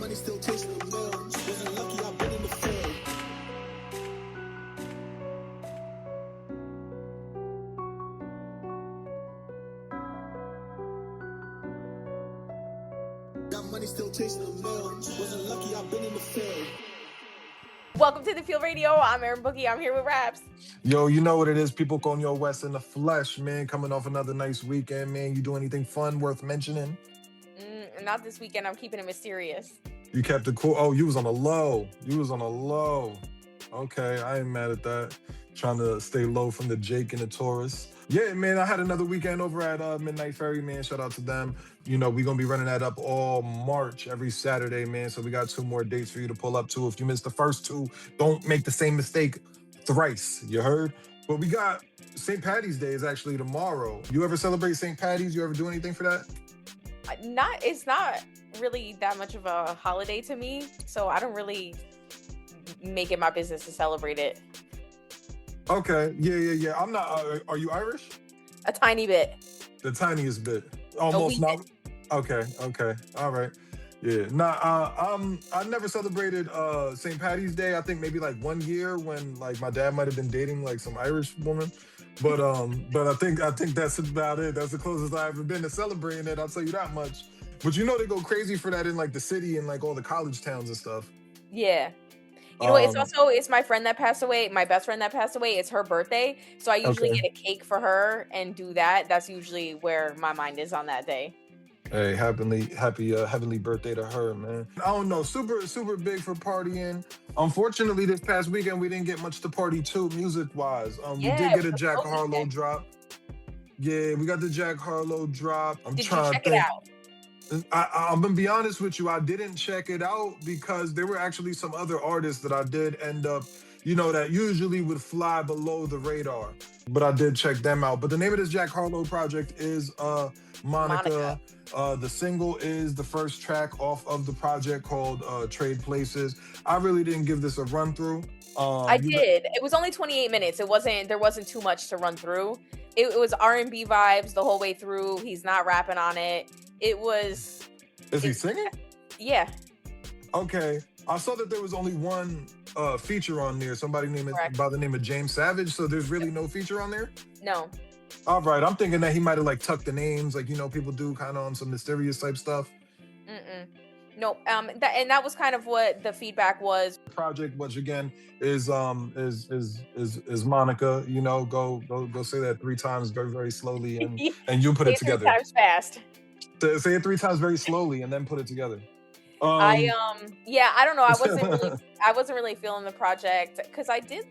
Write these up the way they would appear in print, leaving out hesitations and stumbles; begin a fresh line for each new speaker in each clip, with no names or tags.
money still chasing the mill. Wasn't lucky, I've been in the field. Got money still chasing the mill. Wasn't lucky, I've been in the field.
Welcome to the Field Radio. I'm Erin Boogie. I'm here with Rapz.
Yo, you know what it is. People calling Yo West in the flesh, man. Coming off another nice weekend, man. You do anything fun worth mentioning?
Not this weekend. I'm keeping it mysterious.
You kept it cool. Oh, you was on a low. Okay, I ain't mad at that. Trying to stay low from the Jake and the Taurus. Yeah, man, I had another weekend over at Midnight Ferry, man. Shout out to them. You know, we're going to be running that up all March, every Saturday, man. So we got 2 more dates for you to pull up to. If you missed the first 2, don't make the same mistake thrice. You heard? But we got St. Patty's Day is actually tomorrow. You ever celebrate St. Patty's? You ever do anything for that?
It's not really that much of a holiday to me, so I don't really make it my business to celebrate it.
Okay, yeah. I'm not. Are you Irish?
A tiny bit.
The tiniest bit. Almost not. Okay. All right. Yeah. I never celebrated St. Patty's Day. I think maybe like 1 year when like my dad might have been dating like some Irish woman. But I think that's about it. That's the closest I've ever been to celebrating it. I'll tell you that much. But you know they go crazy for that in like the city and like all the college towns and stuff.
Yeah. You know, it's my friend that passed away, my best friend that passed away. It's her birthday. So I usually get a cake for her and do that. That's usually where my mind is on that day.
Hey, happy heavenly birthday to her, man. I don't know, super big for partying. Unfortunately, this past weekend we didn't get much to party to music-wise. We did get a Jack Harlow drop. Yeah, we got the Jack Harlow drop.
Did you check it out?
I'm gonna be honest with you, I didn't check it out because there were actually some other artists that I did end up, you know, that usually would fly below the radar. But I did check them out. But the name of this Jack Harlow project is Monica. The single is the first track off of the project called Trade Places. I really didn't give this a run through.
I did. It was only 28 minutes. There wasn't too much to run through. It was R&B vibes the whole way through. He's not rapping on it. Is
he singing?
Yeah.
Okay. I saw that there was only one feature on there. Somebody by the name of James Savage. So there's really no feature on there?
No.
All right. I'm thinking that he might have like tucked the names, like, you know, people do kind of on some mysterious type stuff.
No. That was kind of what the feedback was.
Project, which again is Monica. You know, go say that 3 times very, very slowly, and you put it together.
3 times fast.
Say it 3 times very slowly, and then put it together.
I don't know. I wasn't really feeling the project because I did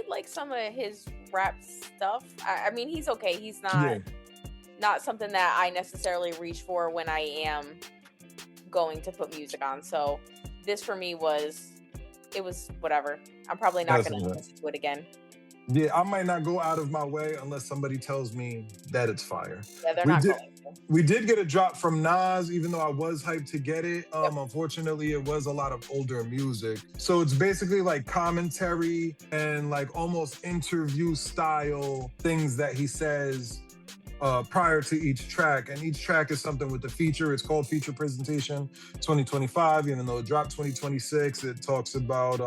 like some of his rap stuff. I mean, he's okay. He's not something that I necessarily reach for when I am going to put music on. So this for me was whatever. I'm probably not going to listen to it again.
Yeah, I might not go out of my way unless somebody tells me that it's fire.
Yeah, they're not going to.
We did get a drop from Nas, even though I was hyped to get it. Unfortunately, it was a lot of older music. So it's basically like commentary and like almost interview style things that he says prior to each track. And each track is something with the feature. It's called Feature Presentation 2025, even though it dropped 2026. It talks about...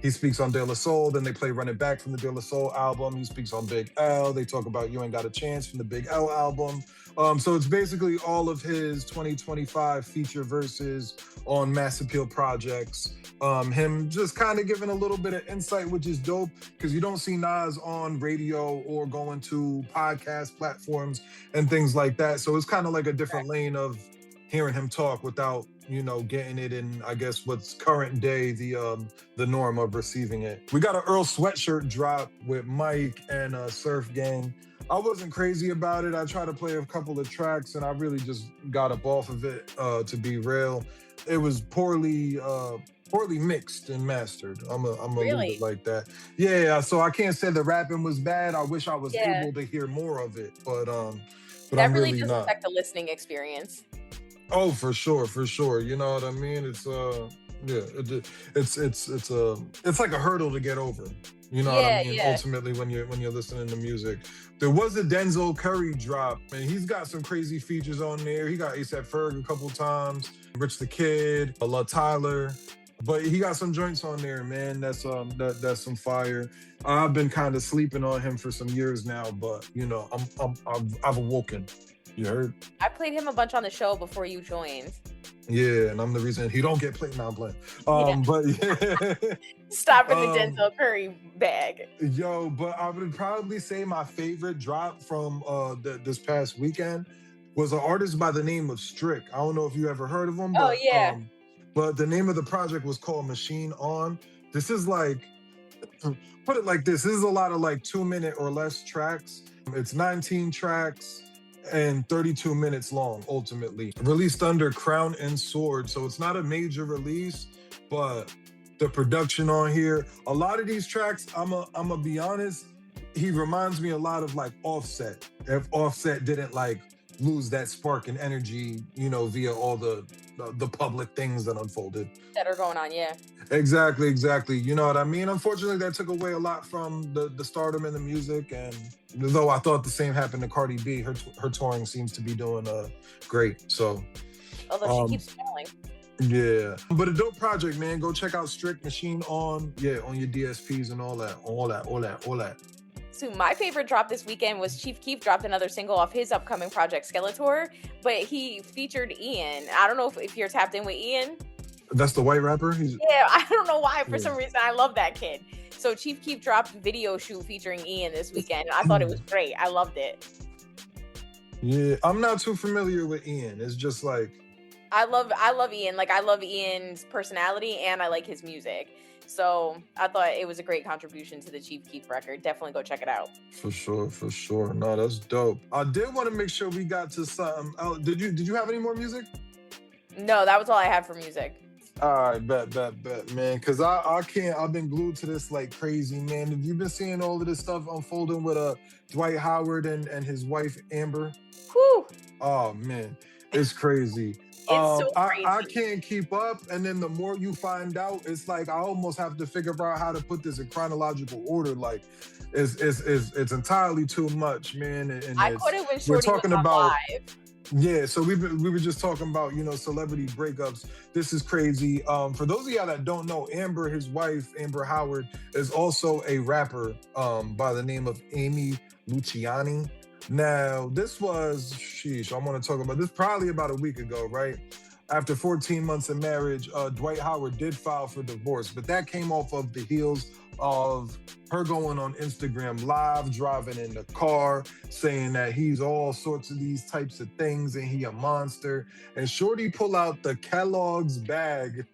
he speaks on De La Soul, then they play Run It Back from the De La Soul album. He speaks on Big L. They talk about You Ain't Got a Chance from the Big L album. So it's basically all of his 2025 feature verses on mass appeal projects. Him just kind of giving a little bit of insight, which is dope, because you don't see Nas on radio or going to podcast platforms and things like that. So it's kind of like a different lane of hearing him talk without, you know, getting it in, I guess, what's current day, the norm of receiving it. We got an Earl Sweatshirt drop with Mike and Surf Gang. I wasn't crazy about it. I tried to play a couple of tracks and I really just got up off of it, to be real. It was poorly mixed and mastered. I'm a little bit like that. Yeah, so I can't say the rapping was bad. I wish I was able to hear more of it, but
that
I'm
really
really
does
not.
affect the listening experience.
Oh, for sure. You know what I mean? It's it's like a hurdle to get over. You know what I
Yeah,
mean?
yeah.
Ultimately, when you're listening to music, there was a Denzel Curry drop, and he's got some crazy features on there. He got A$AP Ferg a couple times, Rich the Kid, La Tyler, but he got some joints on there, man. That's some fire. I've been kind of sleeping on him for some years now, but you know, I've awoken. You heard?
I played him a bunch on the show before you joined.
Yeah, and I'm the reason he don't get played. Now I'm playing.
Yeah.
But yeah.
Stop in the Denzel Curry bag.
Yo, but I would probably say my favorite drop from this past weekend was an artist by the name of Strick. I don't know if you ever heard of him, but but the name of the project was called Machine On. This is like, put it like this is a lot of like 2-minute or less tracks. It's 19 tracks and 32 minutes long, ultimately. Released under Crown and Sword, so it's not a major release, but the production on here, a lot of these tracks, I'm a be honest, he reminds me a lot of like Offset. If Offset didn't like lose that spark and energy, you know, via all the public things that unfolded.
That are going on, yeah.
Exactly. You know what I mean? Unfortunately, that took away a lot from the stardom in the music, and though I thought the same happened to Cardi B, her touring seems to be doing great. So,
although she keeps smiling.
Yeah, but a dope project, man. Go check out Strick, Machine On, on your DSPs and all that.
So my favorite drop this weekend was Chief Keef dropped another single off his upcoming project Skeletor, but he featured Ian. I don't know if you're tapped in with Ian.
That's the white rapper?
Yeah, I don't know why. For some reason, I love that kid. So Chief Keef dropped video shoot featuring Ian this weekend. I thought it was great. I loved it.
Yeah, I'm not too familiar with Ian. It's just like,
I love Ian. Like, I love Ian's personality and I like his music. So I thought it was a great contribution to the Chief Keef record. Definitely go check it out. For
sure. No, that's dope. I did want to make sure we got to something else. Did you have any more music?
No, that was all I had for music.
All right, bet, man. Cause I can't. I've been glued to this like crazy, man. Have you been seeing all of this stuff unfolding with Dwight Howard and his wife Amber?
Whew.
Oh man, it's crazy.
It's so crazy.
I can't keep up, and then the more you find out, it's like I almost have to figure out how to put this in chronological order. Like, it's entirely too much, man. And
I caught it when Shorty was on live.
Yeah, so we were just talking about, you know, celebrity breakups. This is crazy. For those of y'all that don't know, Amber, his wife, Amber Howard, is also a rapper by the name of Amy Luciani. Now, this was, I want to talk about this probably about a week ago, right? After 14 months of marriage, Dwight Howard did file for divorce, but that came off of the heels of her going on Instagram Live, driving in the car, saying that he's all sorts of these types of things and he a monster. And Shorty pull out the Kellogg's bag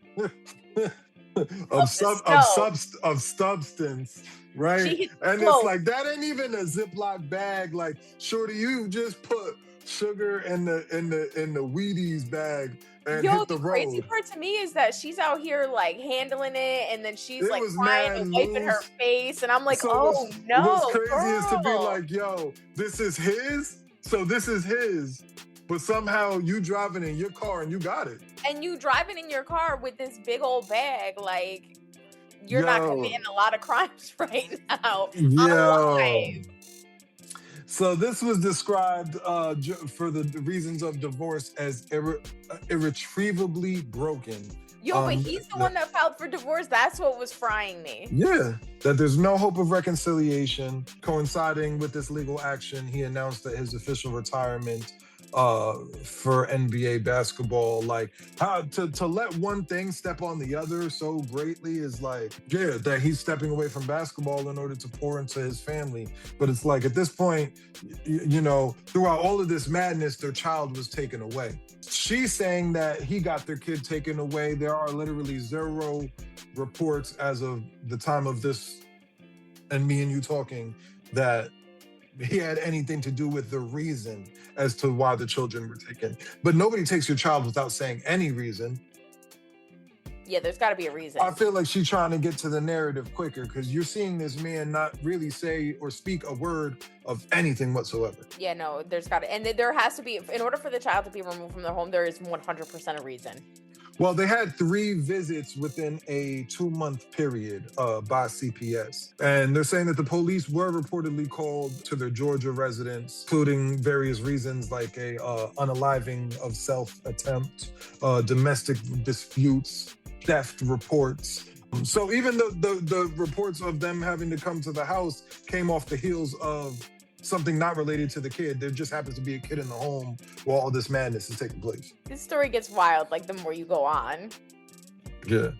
of substance, right? And it's like, that ain't even a Ziploc bag. Like, Shorty, you just put sugar in the Wheaties bag and hit the road.
The crazy part to me is that she's out here like handling it, and then she's like crying and wiping her face, and I'm like, no.
What's crazy is to be like, yo, this is his, so this is his, but somehow you driving in your car and you got it. And
you driving in your car with this big old bag, like, you're not committing a lot of crimes right now.
Yo. So this was described for the reasons of divorce as irretrievably broken.
Yo, but he's the one that filed for divorce. That's what was frying me.
Yeah, that there's no hope of reconciliation. Coinciding with this legal action, he announced that his official retirement for NBA basketball. Like, how to let one thing step on the other so greatly is like, yeah, that he's stepping away from basketball in order to pour into his family. But it's like, at this point, you know, throughout all of this madness, their child was taken away. She's saying that he got their kid taken away. There are literally 0 reports as of the time of this and me and you talking that he had anything to do with the reason as to why the children were taken. But nobody takes your child without saying any reason.
Yeah, there's got to be a reason.
I feel like she's trying to get to the narrative quicker because you're seeing this man not really say or speak a word of anything whatsoever.
Yeah, no, there's got to, and there has to be, in order for the child to be removed from their home, there is 100% a reason.
Well, they had 3 visits within a 2-month period by CPS. And they're saying that the police were reportedly called to their Georgia residence, including various reasons like a unaliving of self attempt, domestic disputes, theft reports. So even the reports of them having to come to the house came off the heels of something not related to the kid. There just happens to be a kid in the home while all this madness is taking place.
This story gets wild, like, the more you go on.
Yeah.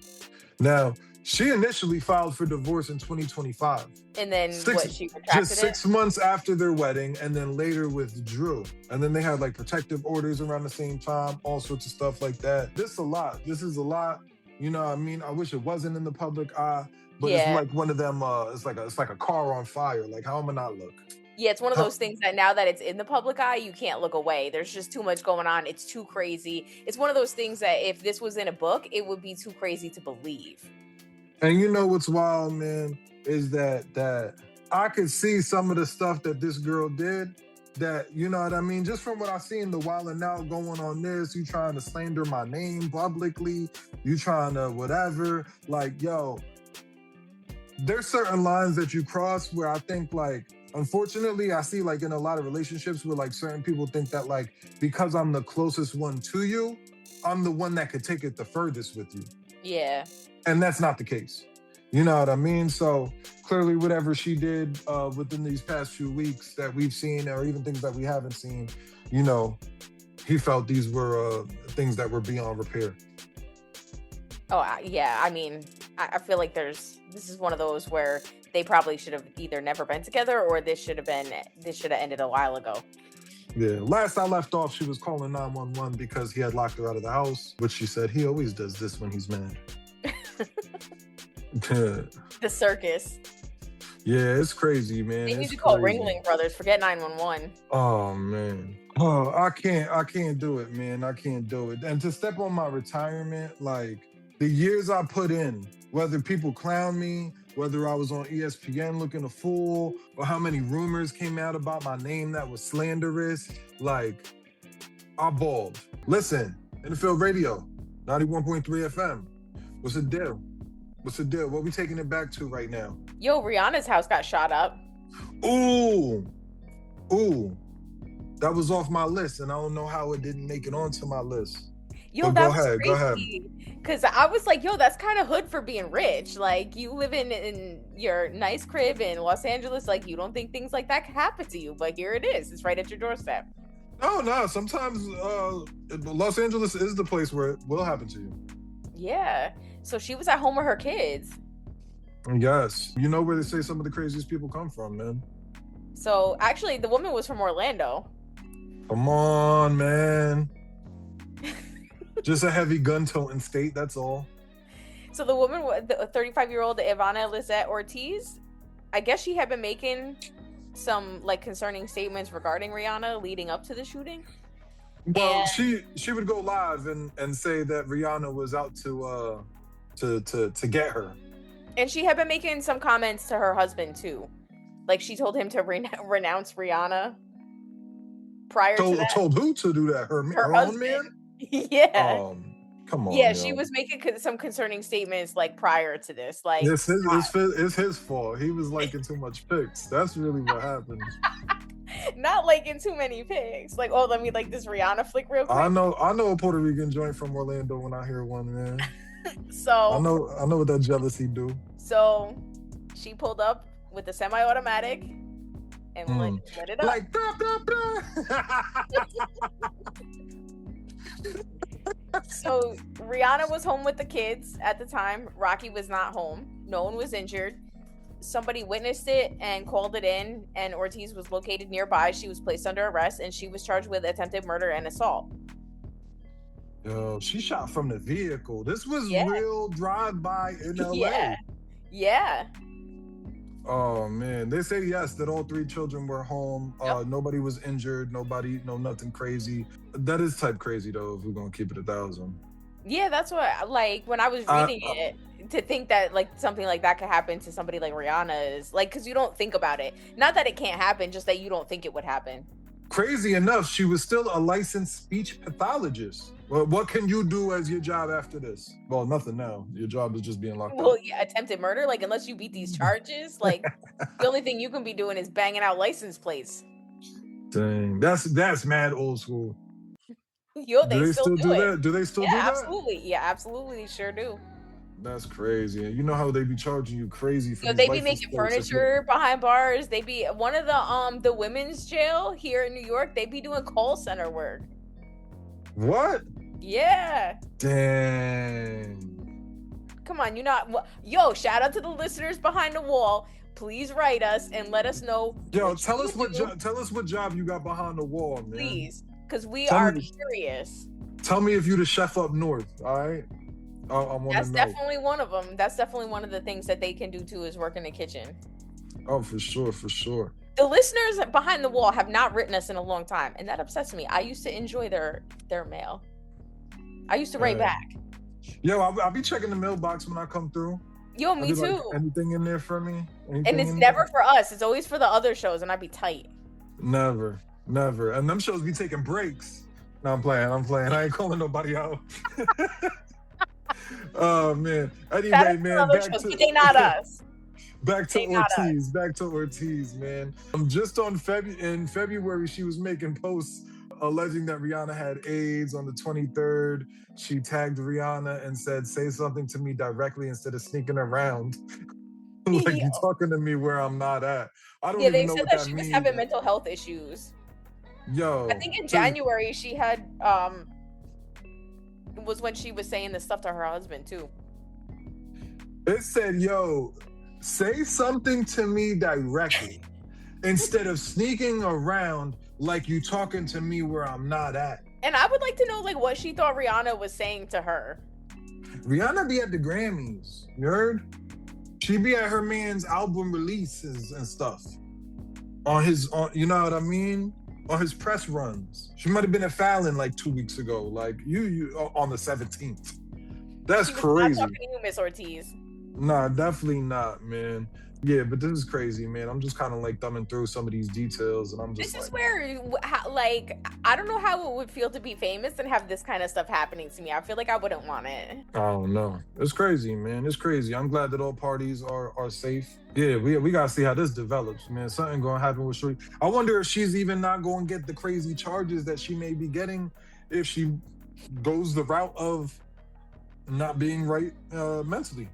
Now, she initially filed for divorce in 2025.
And then she retracted
just 6
it?
months after their wedding, and then later withdrew. And then they had like protective orders around the same time, all sorts of stuff like that. This is a lot. You know what I mean? I wish it wasn't in the public eye, but it's like one of them, it's like a car on fire. Like, how am I not look?
Yeah, it's one of those things that now that it's in the public eye, you can't look away. There's just too much going on. It's too crazy. It's one of those things that if this was in a book, it would be too crazy to believe.
And you know what's wild, man, is that I could see some of the stuff that this girl did that, you know what I mean? Just from what I seen, the wilding out going on this, you trying to slander my name publicly, you trying to whatever. Like, yo, there's certain lines that you cross where I think, like, unfortunately, I see like in a lot of relationships where like certain people think that like, because I'm the closest one to you, I'm the one that could take it the furthest with you.
Yeah.
And that's not the case. You know what I mean? So clearly whatever she did within these past few weeks that we've seen, or even things that we haven't seen, you know, he felt these were things that were beyond repair.
Oh, yeah. I mean, I feel like this is one of those where they probably should have either never been together or this should have ended a while ago.
Yeah. Last I left off, she was calling 911 because he had locked her out of the house, which she said he always does this when he's mad.
The circus.
Yeah, it's crazy, man.
They need to call Ringling Brothers. Forget 911.
Oh, man. Oh, I can't do it, man. I can't do it. And to step on my retirement, like the years I put in, whether people clown me, whether I was on ESPN looking a fool, or how many rumors came out about my name that was slanderous, like, I balled. Listen, NFL Radio, 91.3 FM. What's the deal? What's the deal? What we taking it back to right now?
Yo, Rihanna's house got shot up.
Ooh. That was off my list, and I don't know how it didn't make it onto my list.
Yo, that was crazy. Because I was like, yo, that's kind of hood for being rich. Like, you live in your nice crib in Los Angeles. Like, you don't think things like that could happen to you. But here it is. It's right at your doorstep.
No. Sometimes Los Angeles is the place where it will happen to you.
Yeah. So she was at home with her kids.
Yes. You know where they say some of the craziest people come from, man.
So, actually, the woman was from Orlando.
Come on, man. Just a heavy gun-toting state, that's all. So
the woman, the 35-year-old Ivana Lizette Ortiz, I guess she had been making some like concerning statements regarding Rihanna leading up to the shooting.
Well, she would go live and say that Rihanna was out to get her.
And she had been making some comments to her husband too. Like she told him to renounce Rihanna prior to that.
Told who to do that? Her own man?
Yeah.
Come on.
Yeah, she was making some concerning statements like prior to this. Like
it's his fault. He was liking too much pics. That's really what happened.
Not liking too many pics. Like, oh, let me like this Rihanna flick real quick.
I know a Puerto Rican joint from Orlando when I hear one, man.
So
I know what that jealousy do.
So she pulled up with the semi-automatic and lit it up.
Like blah, blah, blah.
So Rihanna was home with the kids at the time. Rocky was not home. No one was injured. Somebody witnessed it and called it in, and Ortiz was located nearby. She was placed under arrest, and she was charged with attempted murder and assault.
Yo, she shot from the vehicle. This was real drive-by in LA.
Yeah.
Oh man, they say yes that all three children were home. Yep. Nobody was injured. Nothing crazy. That is type crazy though. If we're gonna keep it 1,000. Yeah,
that's what like when I was reading it. To think that like something like that could happen to somebody like Rihanna is like because you don't think about it. Not that it can't happen, just that you don't think it would happen.
crazy enough, she was still a licensed speech pathologist. Well, what can you do as your job after this? Well, nothing now. Your job is just being locked
Well,
up.
yeah, attempted murder. Like, unless you beat these charges, like, the only thing you can be doing is banging out license plates.
Dang, that's mad old school.
Yo,
Do they still do that? Do they still do that?
Absolutely. Yeah, absolutely. They sure do.
That's crazy. You know how they be charging you crazy for
Yo,
these
they be
license
making
plates if you-
furniture behind bars. They be one of the women's jail here in New York. They be doing call center work.
What?
Yeah.
Dang.
Come on, yo, shout out to the listeners behind the wall. Please write us and let us know.
Yo, tell us what job you got behind the wall, man.
Please, because we
Tell
are
me-
curious.
Tell me if you the chef up north, all right? I want to know.
That's definitely one of them. That's definitely one of the things that they can do too is work in the kitchen.
Oh, for sure, for sure.
The listeners behind the wall have not written us in a long time, and that upsets me. I used to enjoy their mail. I used to write back.
Yo, I'll be checking the mailbox when I come through.
Yo, me too.
Like, anything in there for me?
And it's never for us. It's always for the other shows, and I'd be tight.
Never. And them shows be taking breaks. No, I'm playing. I ain't calling nobody out. Oh man. Anyway, man.
They not us.
Back to Ortiz, man. Just in February, she was making posts alleging that Rihanna had AIDS. On the 23rd, she tagged Rihanna and said, "Say something to me directly instead of sneaking around." Like you talking to me where I'm not at. I don't even know what that means.
They said that she was having mental health issues.
Yo.
I think in January she had was when she was saying this stuff to her husband too.
It said, yo, say something to me directly instead of sneaking around like you talking to me where I'm not at.
And I would like to know like what she thought Rihanna was saying to her.
Rihanna be at the Grammys, you heard? She be at her man's album releases and stuff. On you know what I mean? On his press runs. She might have been at Fallon like 2 weeks ago, like you on the 17th. That's crazy.
Not talking to you, Miss Ortiz.
Nah, definitely not, man. Yeah, but this is crazy, man. I'm just kind of like thumbing through some of these details, and I'm just.
This is where, like, I don't know how it would feel to be famous and have this kind of stuff happening to me. I feel like I wouldn't want it.
I don't know. It's crazy, man. It's crazy. I'm glad that all parties are safe. Yeah, we gotta see how this develops, man. Something gonna happen with Shorty. I wonder if she's even not gonna get the crazy charges that she may be getting if she goes the route of not being right mentally.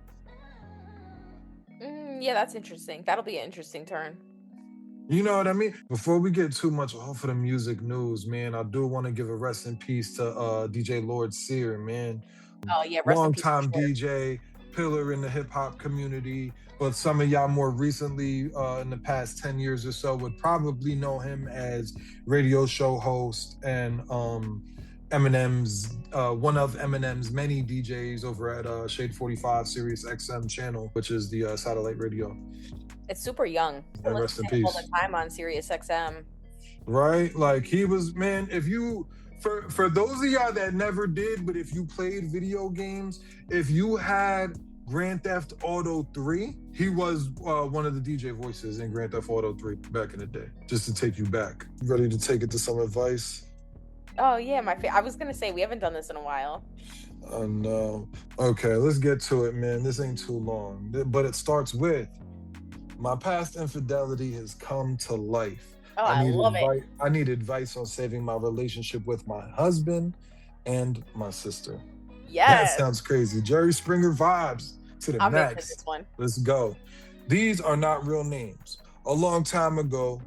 Yeah, that's interesting. That'll be an interesting turn.
You know what I mean? Before we get too much off of the music news, man, I do want to give a rest in peace to DJ Lord Sear, man.
Oh yeah,
long-time DJ, pillar in the hip-hop community. But some of y'all more recently, in the past 10 years or so, would probably know him as radio show host and Eminem's one of Eminem's many DJs over at Shade 45 Sirius XM channel, which is the satellite radio.
It's super young.
Yeah, rest in peace.
All the time on Sirius XM.
Right, like he was, man. If you, for those of y'all that never did, but if you played video games, if you had Grand Theft Auto 3, he was one of the DJ voices in Grand Theft Auto 3 back in the day. Just to take you back. Ready to take it to some advice?
Oh yeah, I was gonna say we haven't done this in a while.
Oh no. Okay, let's get to it, man. This ain't too long, but it starts with my past infidelity has come to life.
Oh, I love it.
I need advice on saving my relationship with my husband and my sister.
Yes.
That sounds crazy. Jerry Springer vibes to the max.
Into this one.
Let's go. These are not real names. A long time ago,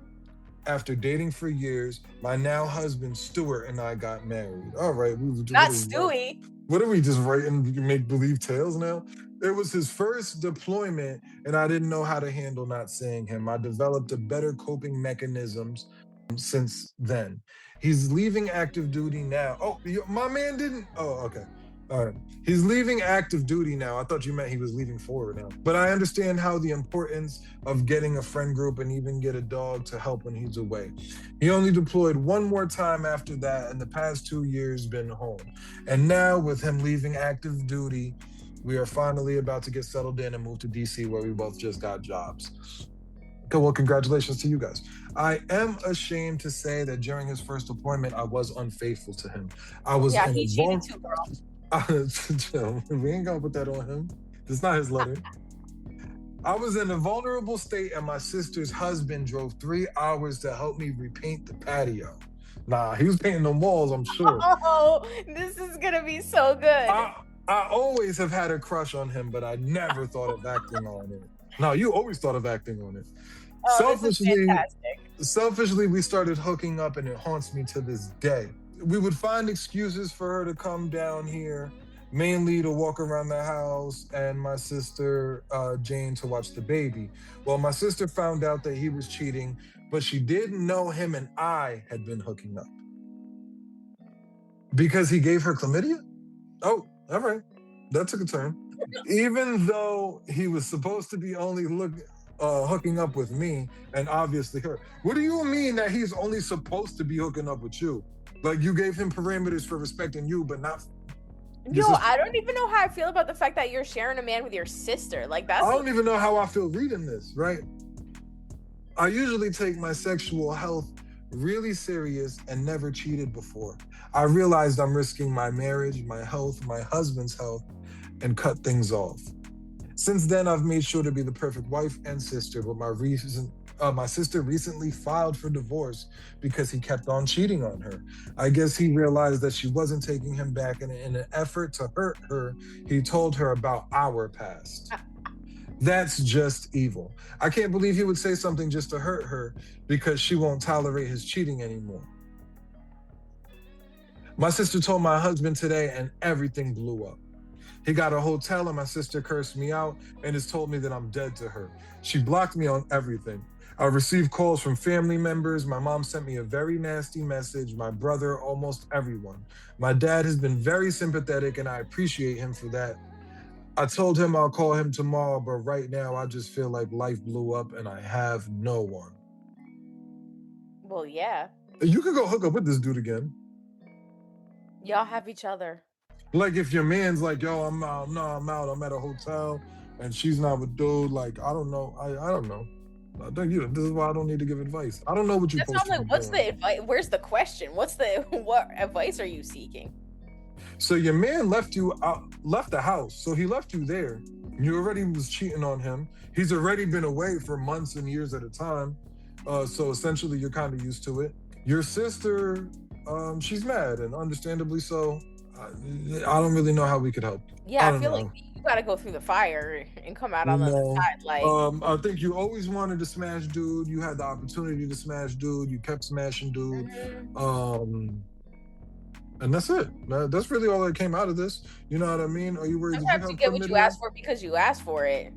after dating for years, my now husband Stuart and I got married. All right,
not Stewie.
What are we just writing make believe tales now? It was his first deployment, and I didn't know how to handle not seeing him. I developed a better coping mechanisms since then. He's leaving active duty now. Oh, my man didn't. Oh, okay. All right. He's leaving active duty now. I thought you meant he was leaving forward now. But I understand how the importance of getting a friend group and even get a dog to help when he's away. He only deployed one more time after that, and the past 2 years been home. And now with him leaving active duty, we are finally about to get settled in and move to DC where we both just got jobs. Well, congratulations to you guys. I am ashamed to say that during his first appointment, I was unfaithful to him. I was
Yeah,
in
he
a
cheated too, girl.
we ain't gonna put that on him. It's not his letter. I was in a vulnerable state, and my sister's husband drove 3 hours to help me repaint the patio. Nah, he was painting the walls, I'm sure.
Oh, this is gonna be so good.
I always have had a crush on him, but I never thought of acting on it. No, you always thought of acting on it.
Oh, this is fantastic.
Selfishly, we started hooking up, and it haunts me to this day. We would find excuses for her to come down here, mainly to walk around the house, and my sister, Jane, to watch the baby. Well, my sister found out that he was cheating, but she didn't know him and I had been hooking up. Because he gave her chlamydia? Oh, all right. That took a turn. Even though he was supposed to be only hooking up with me and obviously her. What do you mean that he's only supposed to be hooking up with you? Like, you gave him parameters for respecting you, but not...
Yo, I don't even know how I feel about the fact that you're sharing a man with your sister. Like, that's...
I don't even know how I feel reading this, right? I usually take my sexual health really serious and never cheated before. I realized I'm risking my marriage, my health, my husband's health, and cut things off. Since then, I've made sure to be the perfect wife and sister, but my sister recently filed for divorce because he kept on cheating on her. I guess he realized that she wasn't taking him back, and in an effort to hurt her, he told her about our past. That's just evil. I can't believe he would say something just to hurt her because she won't tolerate his cheating anymore. My sister told my husband today, and everything blew up. He got a hotel, and my sister cursed me out and has told me that I'm dead to her. She blocked me on everything. I received calls from family members. My mom sent me a very nasty message. My brother, almost everyone. My dad has been very sympathetic, and I appreciate him for that. I told him I'll call him tomorrow, but right now I just feel like life blew up and I have no one.
Well, yeah.
You could go hook up with this dude again.
Y'all have each other.
Like, if your man's like, yo, I'm out. No, I'm out. I'm at a hotel and she's not with dude. Like, I don't know. I don't know. This is why I don't need to give advice. I don't know what you're supposed to do.
What's the advice? Where's the question? What advice are you seeking?
So your man left the house. So he left you there. You already was cheating on him. He's already been away for months and years at a time. So essentially you're kind of used to it. Your sister, she's mad, and understandably so. I don't really know how we could help.
Yeah, I feel like you gotta go through the fire and come out on the other side. Like,
I think you always wanted to smash dude. You had the opportunity to smash dude. You kept smashing dude. And that's it. That's really all that came out of this. You know what I mean? Are you worried?
Sometimes you get what you asked for because you asked for it.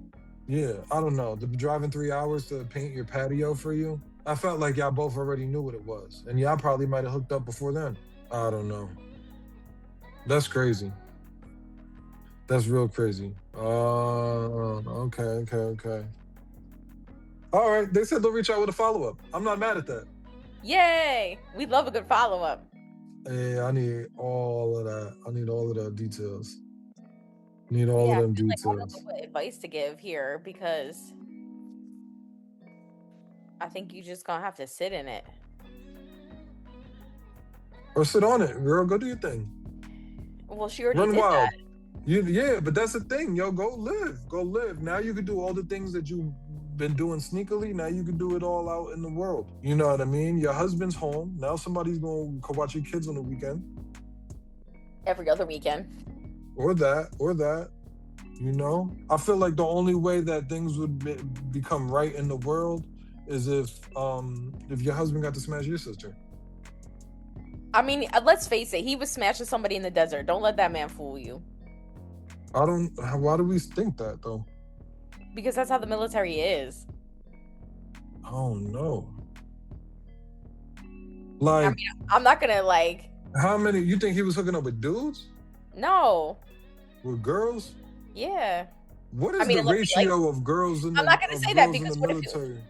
Yeah, I don't know. Driving 3 hours to paint your patio for you? I felt like y'all both already knew what it was. And y'all probably might have hooked up before then. I don't know. That's crazy. That's real crazy. Okay. All right, they said they'll reach out with a follow-up. I'm not mad at that.
Yay! We love a good follow-up.
Hey, I need all of that. I need all of the details. Need all of them details.
I don't know what advice to give here because I think you just gonna have to sit in it.
Or sit on it, girl. Go do your thing.
Well, she already
Run
did
wild.
that.
Yeah, but that's the thing, yo. Go live. Now you can do all the things that you've been doing sneakily. Now you can do it all out in the world. You know what I mean? Your husband's home. Now somebody's going to watch your kids on the weekend.
Every other weekend.
Or that. You know? I feel like the only way that things would become right in the world is if your husband got to smash your sister.
I mean, let's face it. He was smashing somebody in the desert. Don't let that man fool you.
Why do we think that, though?
Because that's how the military is.
Oh, no. Like,
I mean, I'm not gonna, like...
How many... You think he was hooking up with dudes?
No.
With girls?
Yeah.
What is the ratio of girls in the military?
I'm not gonna say that because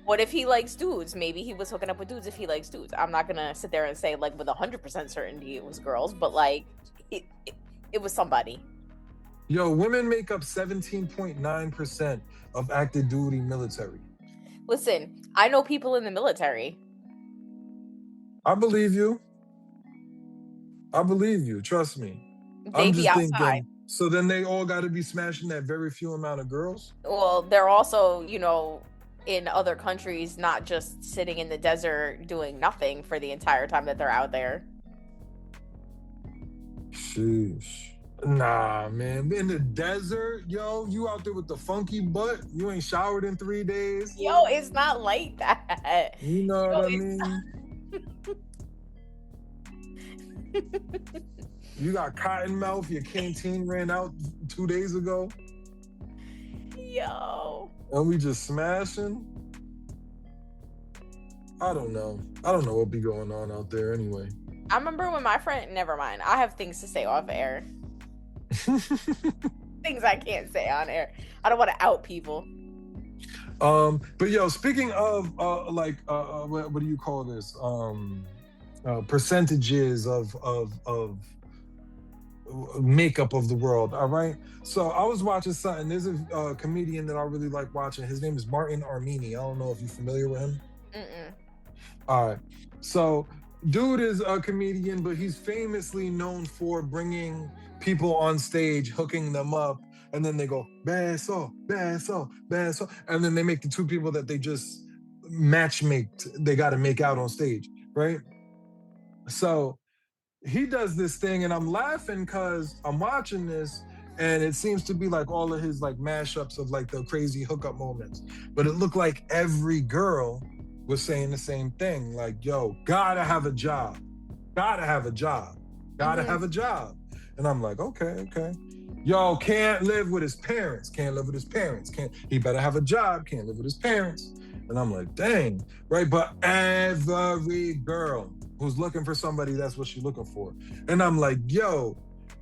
what if he likes dudes? Maybe he was hooking up with dudes if he likes dudes. I'm not gonna sit there and say, like, with 100% certainty it was girls, but, like, it was somebody.
Yo, women make up 17.9% of active duty military.
Listen, I know people in the military.
I believe you. Trust me.
They
I'm
be
just
outside.
thinking, so then they all got to be smashing that very few amount of girls?
Well, they're also, in other countries, not just sitting in the desert doing nothing for the entire time that they're out there.
Sheesh. Nah, man. In the desert, yo, you out there with the funky butt. You ain't showered in 3 days.
Yo, it's not like that.
You know what I mean? You got cotton mouth. Your canteen ran out 2 days ago.
Yo.
And we just smashing. I don't know what be going on out there anyway.
I remember when my friend, never mind. I have things to say off air. Things I can't say on air. I don't want to out people.
But yo, speaking of what do you call this? Percentages of makeup of the world. All right. So I was watching something. There's a comedian that I really like watching. His name is Martin Armini. I don't know if you're familiar with him. All right. So dude is a comedian, but he's famously known for bringing people on stage, hooking them up, and then they go beso, beso, beso, and then they make the two people that they just they got to make out on stage, right? So he does this thing, and I'm laughing because I'm watching this, and it seems to be like all of his like mashups of like the crazy hookup moments, but it looked like every girl was saying the same thing, like, yo, gotta have a job, gotta have a job, gotta have a job. And I'm like, okay. Yo, can't live with his parents, he better have a job, can't live with his parents. And I'm like, dang, right? But every girl who's looking for somebody, that's what she's looking for. And I'm like, yo,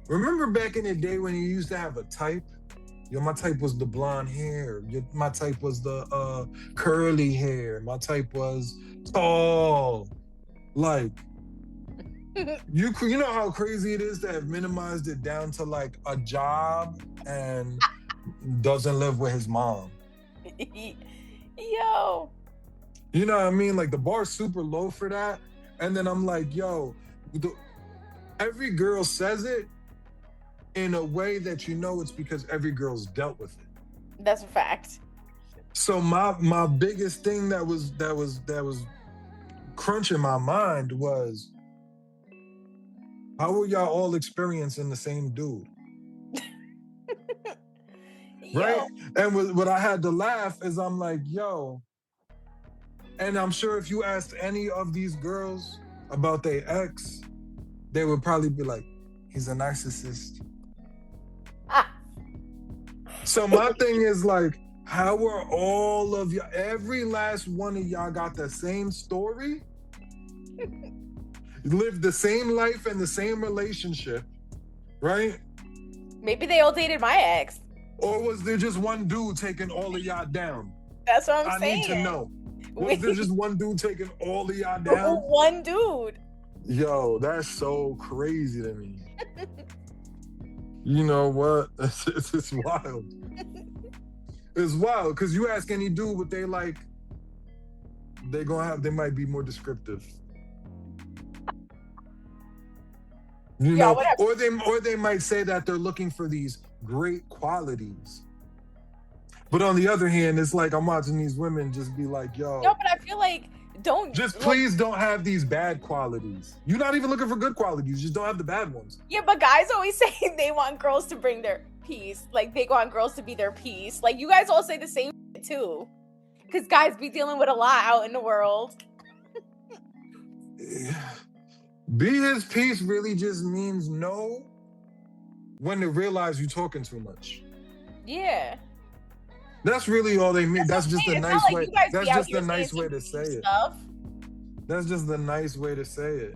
remember back in the day when you used to have a type? Yo, my type was the blonde hair. My type was the curly hair. My type was tall. Like, you know how crazy it is to have minimized it down to like a job and doesn't live with his mom.
Yo.
You know what I mean? Like the bar's super low for that. And then I'm like, yo, every girl says it in a way that you know it's because every girl's dealt with it.
That's a fact.
So my biggest thing that was crunching my mind was, how are y'all all experiencing the same dude? Right? And what I had to laugh is I'm like, yo, and I'm sure if you asked any of these girls about their ex, they would probably be like, he's a narcissist. So my thing is like, how are all of y'all, every last one of y'all got the same story? Lived the same life and the same relationship, right?
Maybe they all dated my ex.
Or was there just one dude taking all of y'all down?
That's what I'm saying.
I need to know. Was there just one dude taking all of y'all down?
One dude.
Yo, that's so crazy to me. You know what? It's wild. It's wild, because you ask any dude what they like, they might be more descriptive. You know, or they might say that they're looking for these great qualities. But on the other hand, it's like I'm watching these women just be like, yo.
No, but I feel like
please don't have these bad qualities. You're not even looking for good qualities, you just don't have the bad ones.
Yeah, but guys always say they want girls to bring their peace. Like they want girls to be their peace. Like you guys all say the same too. Because guys be dealing with a lot out in the world.
Be his peace really just means no when they realize you're talking too much.
Yeah.
That's really all they mean. That's just a nice way. That's just a nice way to say it. That's just the nice way to say it.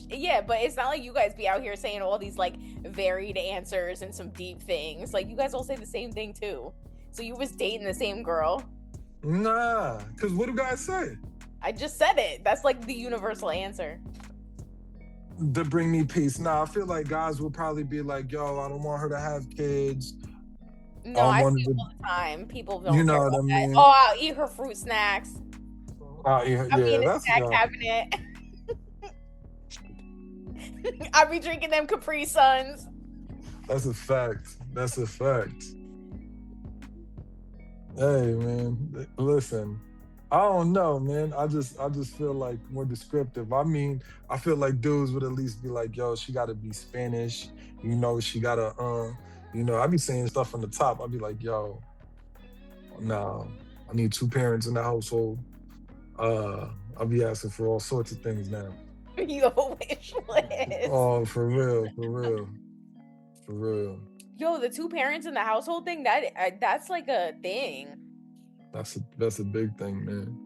Yeah, but it's not like you guys be out here saying all these like varied answers and some deep things. Like you guys all say the same thing too. So you was dating the same girl?
Nah, because what do guys say?
I just said it. That's like the universal answer.
To bring me peace. Nah, I feel like guys will probably be like, yo, I don't want her to have kids.
No, I see it all the time. People
You
don't
know
care
what
about
I
that.
mean?
Oh, I'll eat her fruit snacks.
Yeah,
I'll be in the
that's
snack cabinet. I'll be drinking them Capri Suns.
That's a fact. That's a fact. Hey man, listen. I don't know, man. I just feel like more descriptive. I mean, I feel like dudes would at least be like, yo, she gotta be Spanish, she gotta I be saying stuff from the top. I'd be like, yo, no, I need 2 parents in the household. I'll be asking for all sorts of things now.
Your wish list.
Oh, for real, for real. For real.
Yo, the 2 parents in the household thing, that's like a thing.
That's a big thing, man.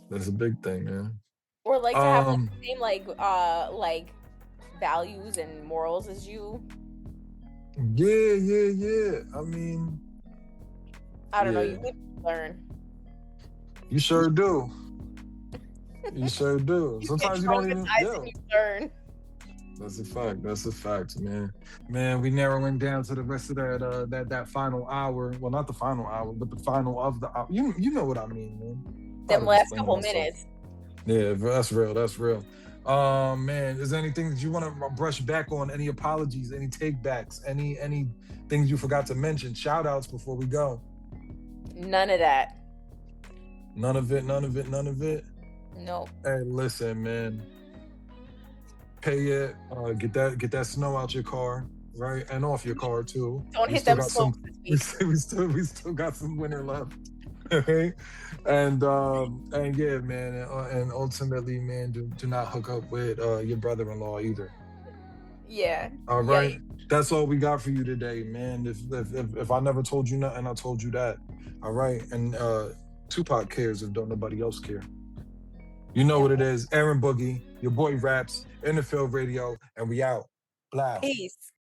That's a big thing, man.
Or like to have like, the same like values and morals as you.
Yeah. I mean,
I don't know. You live to learn.
You sure do. You sure do. Sometimes you don't even.
You learn.
That's a fact. That's a fact, man. Man, we narrowing down to the rest of that final hour. Well, not the final hour, but the final of the hour. You know what I mean, man.
Them last couple minutes.
Yeah, that's real. That's real. Man, is there anything that you want to brush back on? Any apologies? Any takebacks? Any things you forgot to mention? Shout outs before we go.
None of that.
None of it.
Nope.
Hey, listen, man. Pay it. Get that snow out your car, right, and off your car too.
Don't hit them slopes this week.
We still got some winter left. Okay, and yeah, man, and ultimately, man, do not hook up with your brother-in-law either.
Yeah.
All right. Yeah. That's all we got for you today, man. If I never told you nothing, I told you that. All right, and Tupac cares if don't nobody else care. You know what it is. Erin Boogie, your boy Rapz, Unfiltered Radio, and we out. Blah.
Peace.